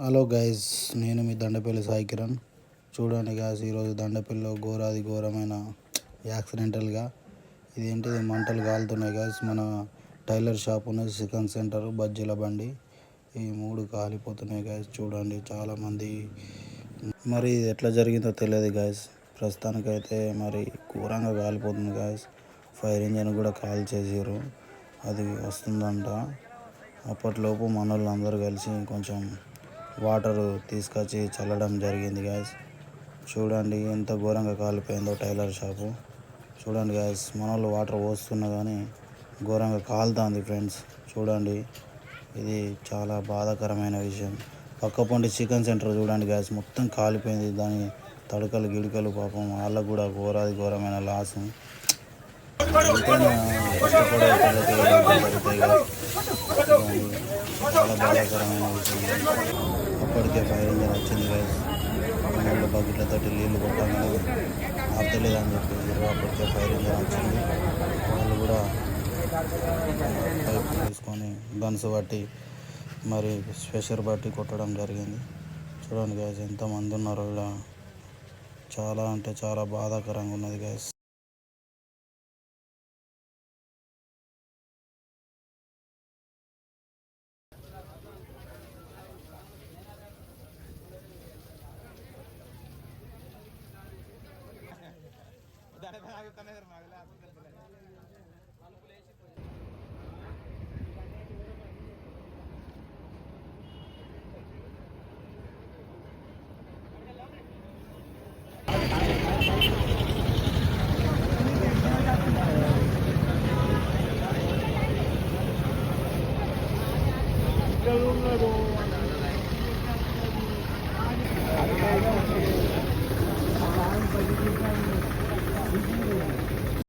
Hello guys, నేను మీ దండపల్లి సాయి కిరణ్. చూడండి guys, ఈరోజు దండపల్లిలో ఘోరమైన యాక్సిడెంటల్గా ఇదేంటిది మంటలు కాలుతున్నాయి గాయస్. మన టైలర్ షాప్ ఉన్నది, చికెన్ సెంటర్, బజ్జీల బండి, ఈ మూడు కాలిపోతున్నాయి గాయస్. చూడండి చాలామంది. మరి ఇది ఎట్లా జరిగిందో తెలియదు గాయస్. ప్రస్తుతానికైతే మరి ఘోరంగా కాలిపోతుంది గాయస్. ఫైర్ ఇంజన్ కూడా కాల్ చేసారు, అది వస్తుందంట. అప్పట్లోపు మనోళ్ళు అందరూ కలిసి కొంచెం వాటర్ తీసుకొచ్చి చల్లడం జరిగింది గాయస్. చూడండి ఎంత ఘోరంగా కాలిపోయిందో టైలర్ షాపు. చూడండి గాయస్, మనోళ్ళు వాటర్ పోస్తున్నా కానీ ఘోరంగా కాలుతుంది ఫ్రెండ్స్. చూడండి, ఇది చాలా బాధాకరమైన విషయం. పక్క పొంటి చికెన్ సెంటర్ చూడండి గాయస్, మొత్తం కాలిపోయింది. దాని తడకలు గిడకలు పాపం వాళ్ళకు కూడా ఘోరమైన లాస్. ఎంతైనా కష్టపడే వాళ్ళకి ఇలాంటివి జరుగుతాయి గాయస్. చాలా బాధాకరమైన విషయం. అప్పటికే ఫైర్ ఇంజన్ వచ్చింది గాయస్. మనోళ్ళు బకెట్లతోటి నీళ్లు కొట్టాలని ఆపలేదని చెప్పేసి అప్పటికే ఫైర్ ఇంజన్ వచ్చింది. వాళ్ళు కూడా పైప్ తీసుకొని గన్స్ బట్టి మరి స్పెషర్ బట్టి కొట్టడం జరిగింది. చూడండి గాయస్, ఎంతమంది ఉన్నారో ఇలా. చాలా అంటే చాలా బాధాకరంగా ఉన్నది గాయస్.